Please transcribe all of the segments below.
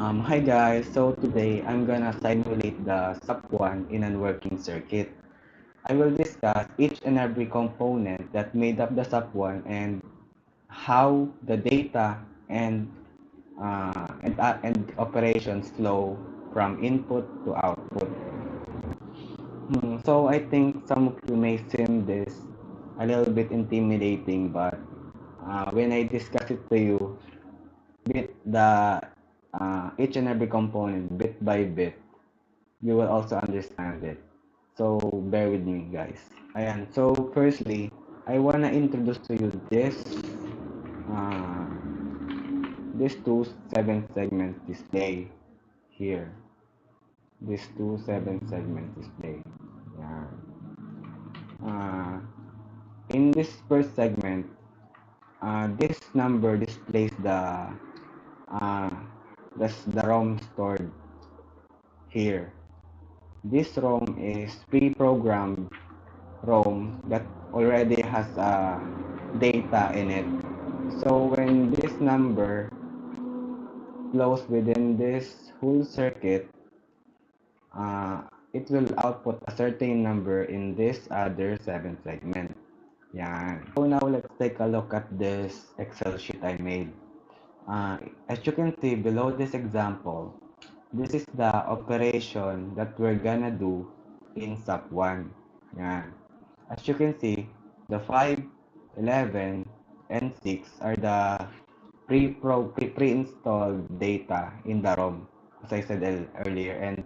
Hi guys, so today I'm gonna simulate the SUP1 in a working circuit. I will discuss each and every component that made up the SUP1 and how the data and operations flow from input to output. So I think some of you may seem this a little bit intimidating, but when I discuss it to you, bit the each and every component bit by bit, you will also understand it. So bear with me, guys. Ayan. So firstly, I wanna introduce to you uh, this two 7 segment display here. This two 7 segment display. Yeah. Uh, in this first segment, this number displays uh, the ROM stored here. This ROM is pre-programmed ROM that already has data in it. So when this number flows within this whole circuit, uh, it will output a certain number in this other 7 segment. Yan. So now let's take a look at this Excel sheet I made. As you can see below this example, this is the operation that we're gonna do in SUP1. Yan. As you can see, the 5, 11, and 6 are the pre-installed data in the ROM, as I said earlier, and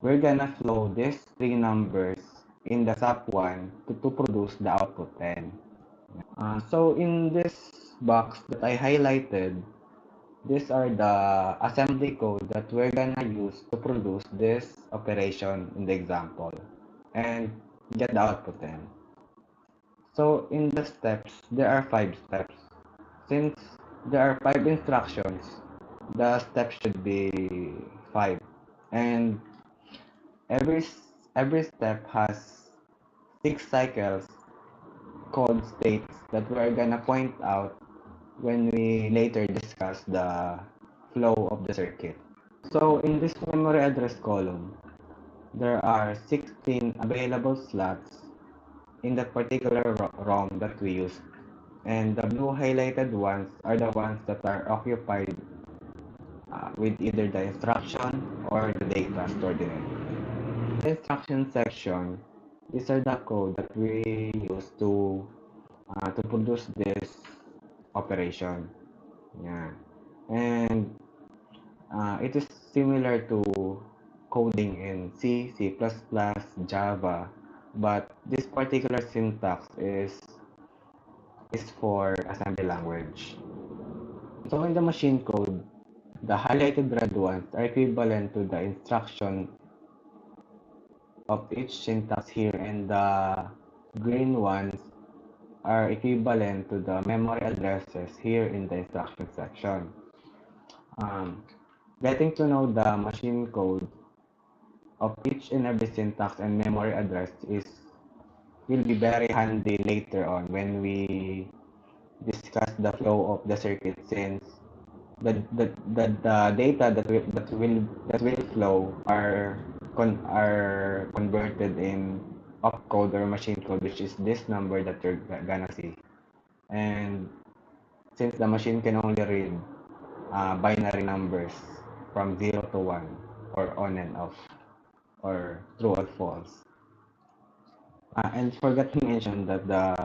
we're gonna flow these three numbers in the SUP1 to produce the output 10. So in this box that I highlighted, these are the assembly code that we're gonna use to produce this operation in the example and get the output 10. So in the steps, there are 5 steps. Since there are 5 instructions, the steps should be 5. And every every step has 6 cycles called states that we're gonna point out when we later discuss the flow of the circuit. So in this memory address column, there are 16 available slots in that particular ROM that we use. And the blue highlighted ones are the ones that are occupied with either the instruction or the data stored in it. The instruction section, these are the code that we use to produce this operation. Yeah. And it is similar to coding in C, C++, Java, but this particular syntax is for assembly language. So in the machine code, the highlighted red ones are equivalent to the instruction of each syntax here, and the green ones are equivalent to the memory addresses here in the instruction section. Um, Getting to know the machine code of each and every syntax and memory address will be very handy later on when we discuss the flow of the circuit, since the data that will flow are converted in opcode or machine code, which is this number that you're gonna see. And since the machine can only read binary numbers from 0 to 1, or on and off, or true or false. And forgot to mention that the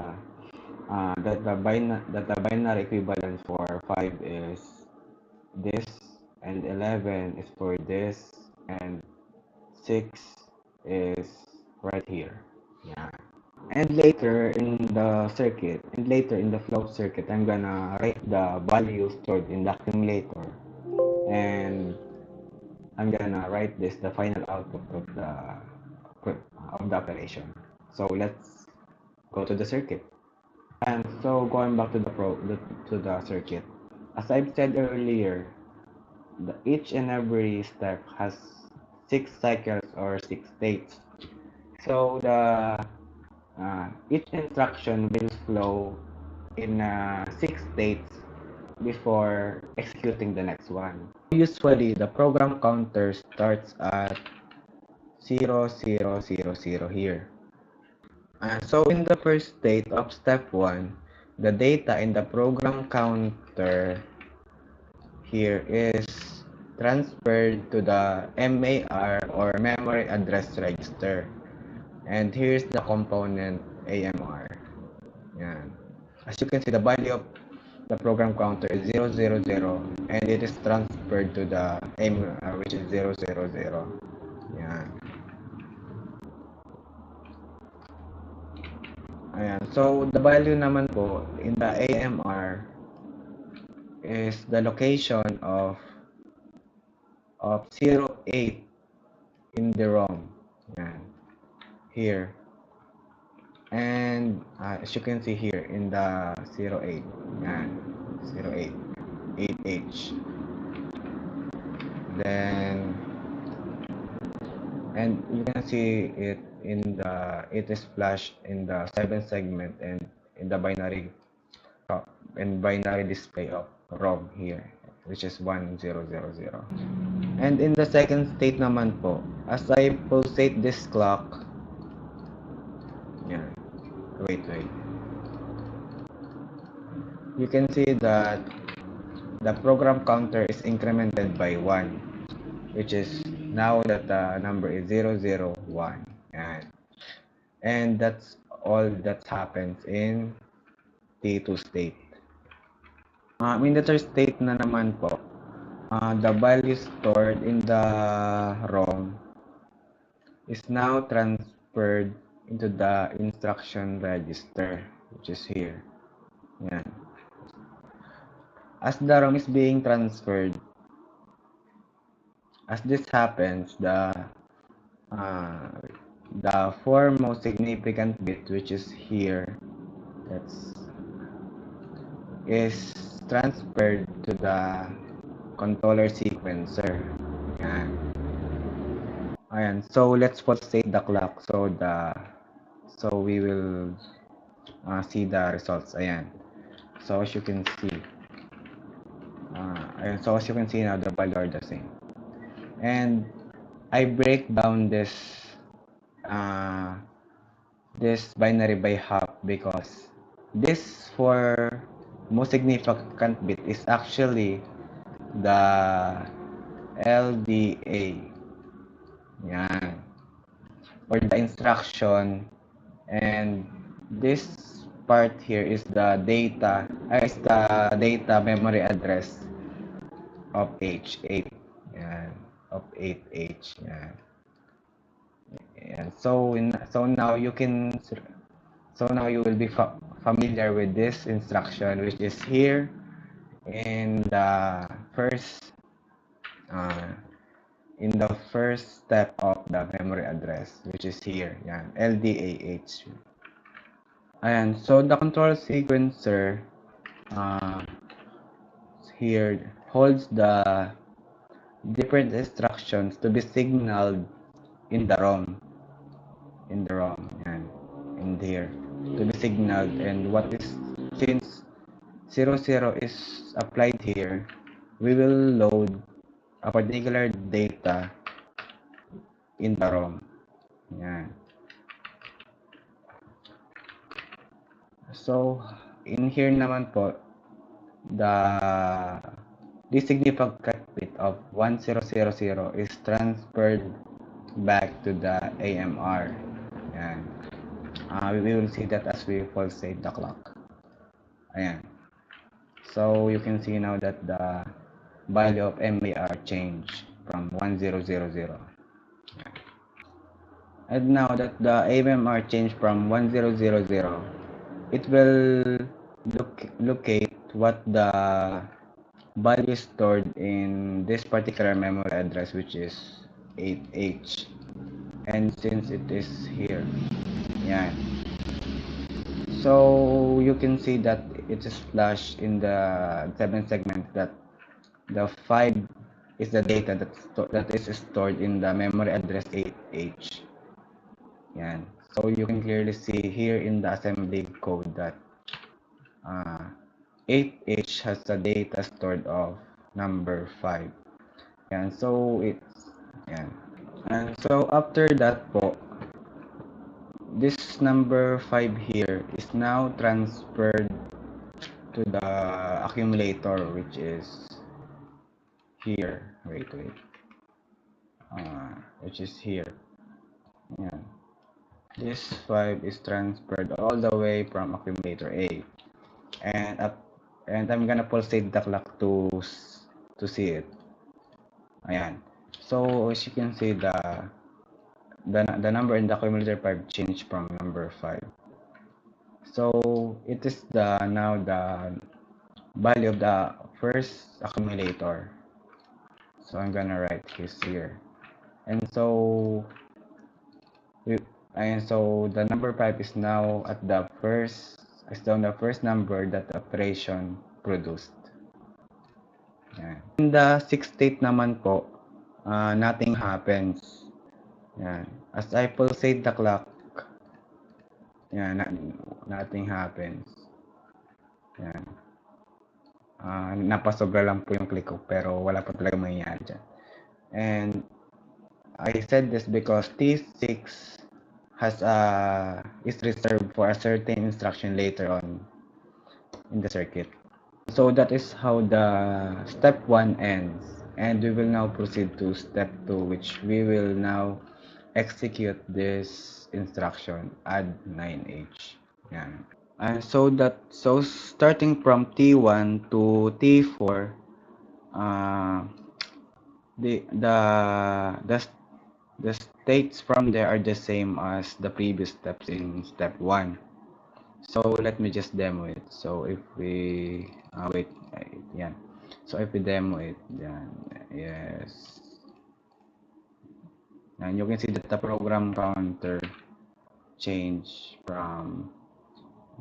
binary equivalent for 5 is this, and 11 is for this, and 6 is right here. Yeah. And later in the flow circuit, I'm gonna write the value stored in the accumulator, and I'm gonna write this the final output of the operation. So let's go to the circuit. And so going back to the circuit, as I've said earlier, each and every step has 6 cycles or 6 states. So the each instruction will flow in 6 states before executing the next one. Usually, the program counter starts at 0000 here. So in the first state of step 1, the data in the program counter here is transferred to the MAR or memory address register. And here's the component AMR. Yan. As you can see, the value of the program counter is 000 and it is transferred to the MAR which is 000. Yan. Ayan. So, the value naman po in the AMR is the location of 08 in the ROM. Yan. Here. And as you can see here in the 08. Yan. 08. 8H. Then, and you can see it it is flashed in the 7 segment and in the binary display of ROM here, which is 1000. And in the second state naman po, as I pulsate this clock, yeah, wait, you can see that the program counter is incremented by 1, which is now that the number is 001. And that's all that happens in T2 state. In the third state na naman po, the value stored in the ROM is now transferred into the instruction register, which is here. Yan. As the ROM is being transferred, as this happens, the 4 most significant bit, which is here, is transferred to the controller sequencer. Ayan. So let's pulsate the clock so we will see the results. Ayan. So as you can see, now the value are the same. And I break down this binary by half because this for most significant bit is actually the LDA. Yan. Or the instruction, and this part here is the data memory address of H8. Yan. Of 8H. Yan. Yan. So now you will be familiar with this instruction, which is here in the first step of the memory address, which is here. Yan, LDAH. Ayan, so the control sequencer here holds the different instructions to be signaled in the ROM. Yan, in here to be signaled, and since 00 is applied here, we will load a particular data in the ROM. Yan. So in here naman po, the significant bit of 1000 is transferred back to the AMR. Yan. We will see that as we pulsate the clock. Ayan. So you can see now that the value of MAR changed from 1000. And now that the AMR changed from 1000, it will locate what the value stored in this particular memory address, which is 8H. And since it is here, yeah. So you can see that it is flashed in the 7 segment that the 5 is the data that is stored in the memory address 8H. Yan. So you can clearly see here in the assembly code that 8H has the data stored of number 5. Yan, so it's, yan. And so after that po, this number 5 here is now transferred to the accumulator, which is here. Wait. Which is here. Yan. This 5 is transferred all the way from accumulator A. And I'm gonna pulsate the clock to see it. Ayan. So as you can see, the number in the accumulator 5 changed from number 5. So it is now the value of the first accumulator. So I'm gonna write this here. And so the number 5 is now at the first number that the operation produced. Yan. In the sixth state naman po, nothing happens. Yan. As I pulsate the clock, yan, nothing happens. Yan. Napasobra lang po yung click ko, pero wala pa talaga mangyayari dyan. And I said this because T6 is reserved for a certain instruction later on in the circuit. So that is how the step 1 ends, and we will now proceed to step 2, which we will now execute this instruction add 9H. Yan. And so starting from T1 to T4, the states from there are the same as the previous steps in step 1. So let me just demo it. So if we yan. So if we demo it, yan, yes. And you can see that the program counter change from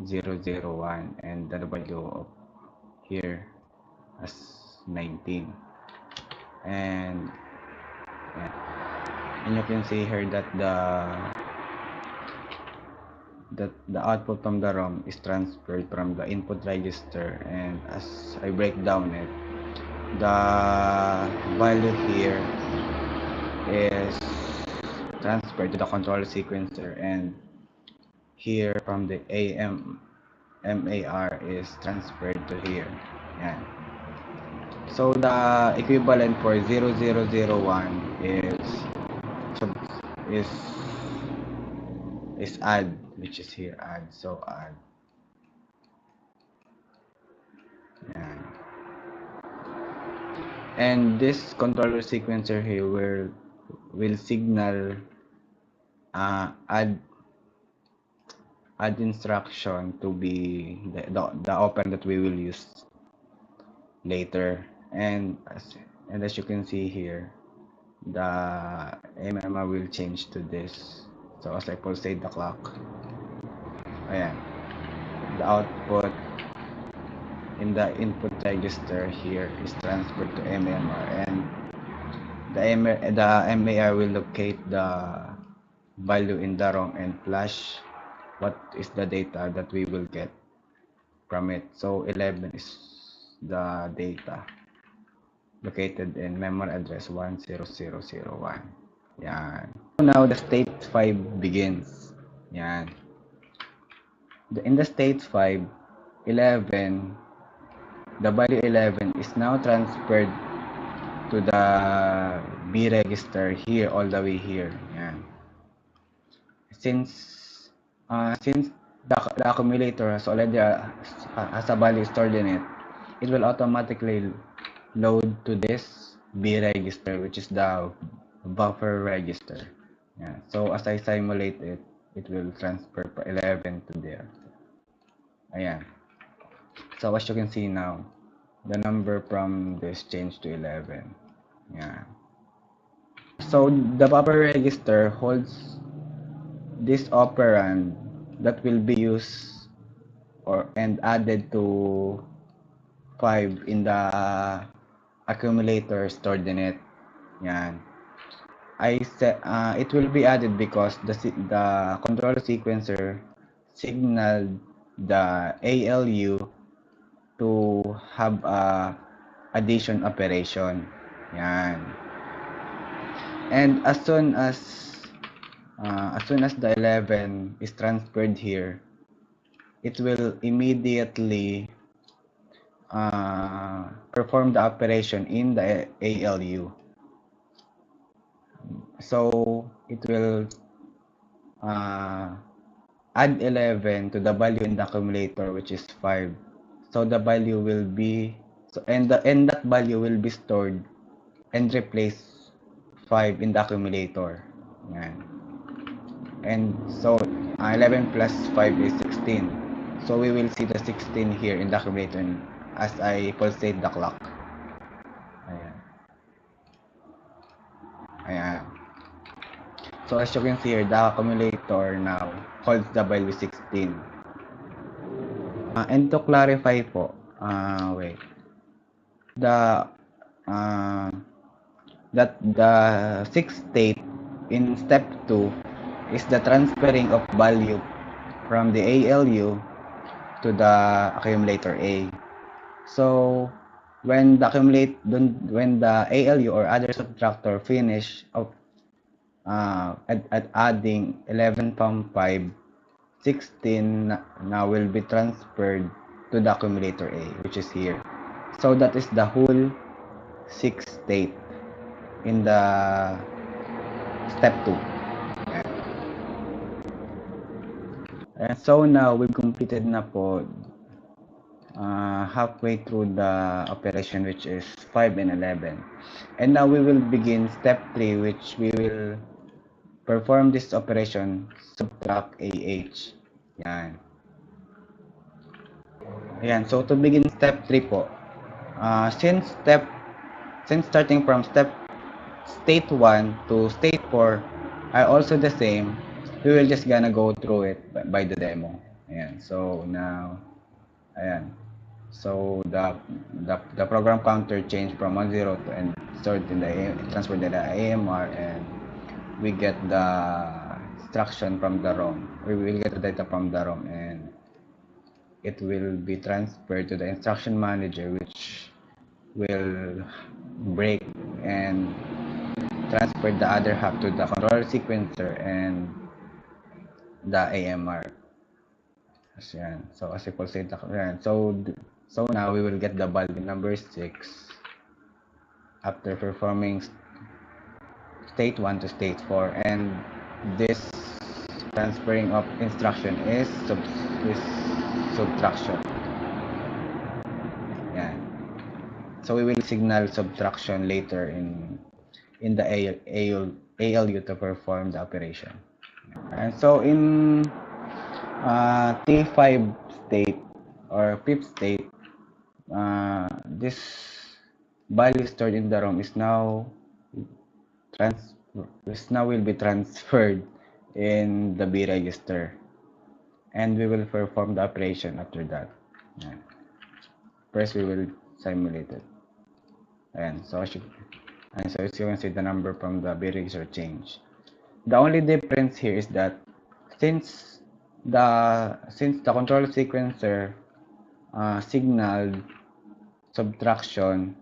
001 and the value of here as 19. And you can see here that the output from the ROM is transferred from the input register, and as I break down it, the value here is transferred to the controller sequencer, and here from the MAR is transferred to here. Yan. So the equivalent for 0001 is add, which is here, add. So add. Yan. And this controller sequencer here will signal add instruction to be the operand that we will use later. And as you can see here, the MMR will change to this. So as I pulsate the clock, ayan, the output in the input register here is transferred to MMR, and the MAR will locate the value in the ROM and flash what is the data that we will get from it. So 11 is the data located in memory address 10001. Yan. Now the state 5 begins. Yan. In the state 5, 11, the value 11 is now transferred to the B register here, all the way here. Yan. Since the accumulator has already has a value stored in it, it will automatically load to this B register, which is the buffer register. Yeah. So as I simulate it, it will transfer 11 to there. Ayan. So as you can see now, the number from this changed to 11. Yeah. So the buffer register holds this operand that will be used and added to 5 in the accumulator stored in it. Yan. It will be added because the controller sequencer signaled the ALU to have a addition operation. Yan. And as soon as the 11 is transferred here, it will immediately perform the operation in the ALU. So it will add 11 to the value in the accumulator, which is 5. So the value will be and that value will be stored and replace 5 in the accumulator. Yan. And so 11 plus 5 is 16. So we will see the 16 here in the accumulator as I pulsate the clock. Ayan. Ayan. So as you can see here, the accumulator now holds the value 16. And to clarify po, wait, that the sixth state in step 2 is the transferring of value from the ALU to the accumulator A. So when the ALU or other subtractor finish of at adding 11 from 5, 16 now will be transferred to the accumulator A, which is here. So that is the whole sixth state in the step 2. And so now we've completed na po halfway through the operation, which is 5 and 11. And now we will begin step 3, which we will perform this operation, subtract AH. Yan. Ayan, so to begin step 3 po, since starting from state 1 to state 4 are also the same, we will just gonna go through it by the demo. Ayan, so now, ayan. So the program counter changed from 10 to and stored in the transferred in the AMR, and we get the instruction from the ROM. We will get the data from the ROM, and it will be transferred to the instruction manager, which will break and transfer the other half to the controller sequencer and the AMR. Yan. So as I pulsate yan. So now we will get the value number 6 after performing state 1 to state 4, and this transferring of instruction is subtraction. Yan. So we will signal subtraction later in the ALU to perform the operation. And so in T5 state or fifth state, this value stored in the ROM is now will be transferred in the B register, and we will perform the operation after that. Ayan. First we will simulate it. And so as you can see, the number from the B register change. The only difference here is that since the control sequencer signaled subtraction,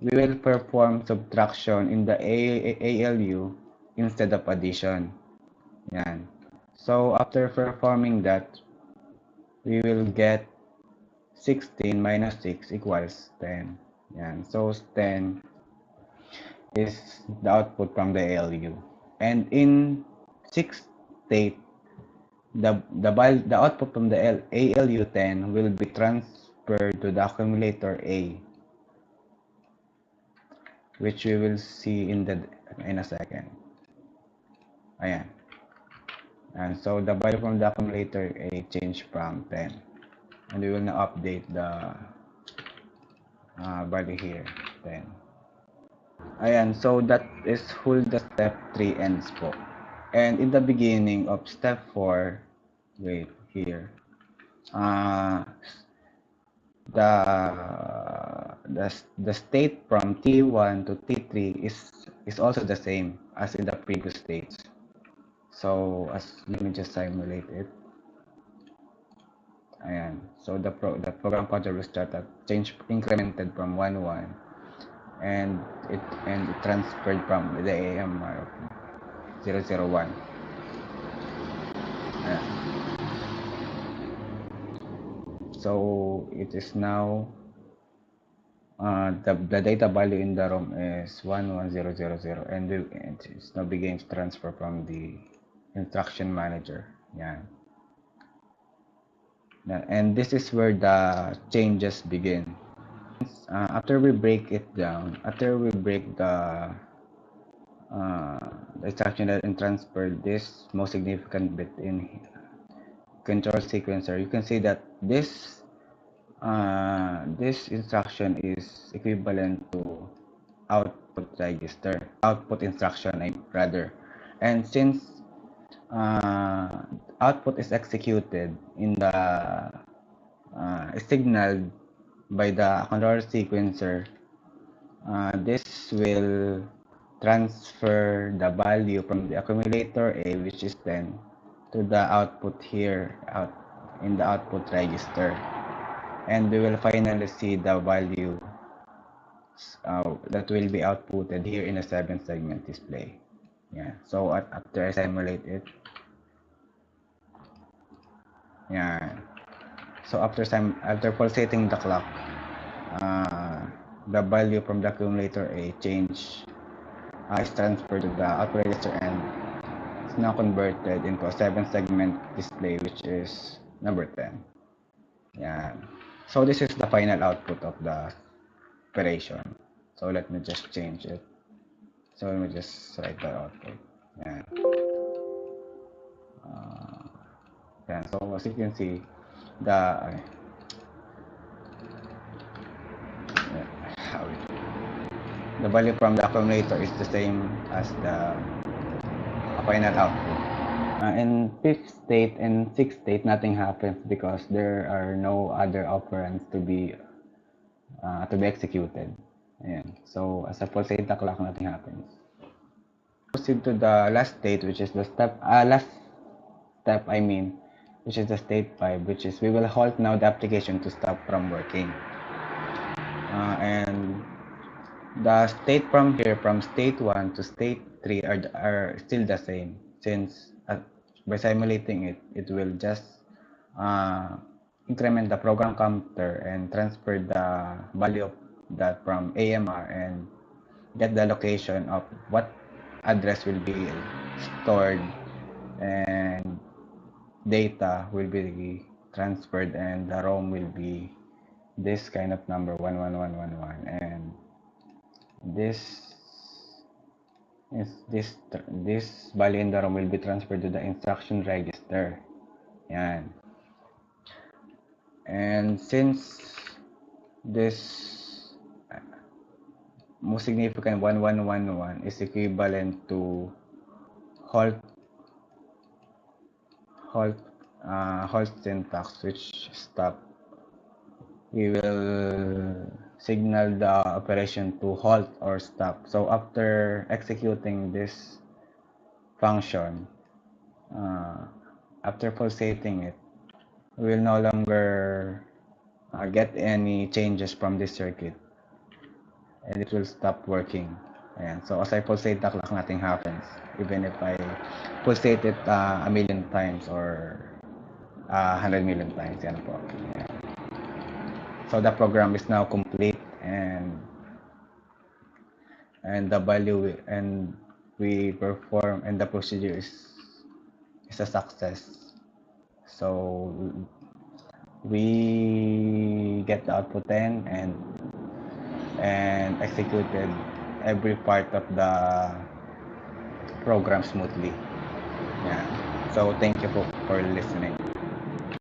we will perform subtraction in the ALU instead of addition. Yan. So after performing that, we will get 16 minus 6 equals 10. Yan. So 10 is the output from the ALU. And in sixth state, the output from the ALU 10 will be transferred to the accumulator A, which we will see in a second. Ayan. And so the value from the accumulator A changed from 10, and we will now update the value here, 10. Ayan, so that is whole the step 3 ends po. And in the beginning of step 4, wait, here, the state from T1 to T3 is also the same as in the previous states. So let me just simulate it. Ayan, so the program counter will start at change incremented from 1 1, and it transferred from the AMR 001. So it is now the data value in the ROM is 11000, and it's now begins transfer from the instruction manager. Yeah. And this is where the changes begin. After we break it down, after we break the instruction and transfer this most significant bit in control sequencer, you can see that this instruction is equivalent to output register, output instruction rather. And since output is executed in the signaled by the controller sequencer, this will transfer the value from the accumulator A, which is 10, to the output here out in the output register, and we will finally see the value that will be outputted here in a 7-segment display. Yeah, so after I simulate it, yeah, so after pulsating the clock, the value from the accumulator A change is transferred to the output register and it's now converted into a 7-segment display, which is number 10. Yeah, so this is the final output of the operation. So let me just change it. So let me just write the output. Yeah. Yeah. So as you can see, the value from the accumulator is the same as the final output. In 5th state and 6th state, nothing happens because there are no other operands to be executed. Ayan. So as I pulsate the clock, nothing happens. Proceed to the last state, which is the which is the state 5, which is we will halt now the application to stop from working. And the state from here, from state 1 to state 3 are still the same, since by simulating it, it will just increment the program counter and transfer the value of that from AMR and get the location of what address will be stored, and data will be transferred, and the ROM will be this kind of number 11111, and this value in the ROM will be transferred to the instruction register. Yan. And since this most significant 1111 is equivalent to halt syntax, which stop, we will signal the operation to halt or stop. So after executing this function, after pulsating it, we will no longer get any changes from this circuit, and it will stop working. Ayan. So as I pulsate the clock, nothing happens, even if I pulsate it a million times or 100 million times. Yan po. Ayan. So the program is now complete, and the value and we perform, and the procedure is a success. So we get the output 10 and executed every part of the program smoothly. Yeah. So thank you for listening.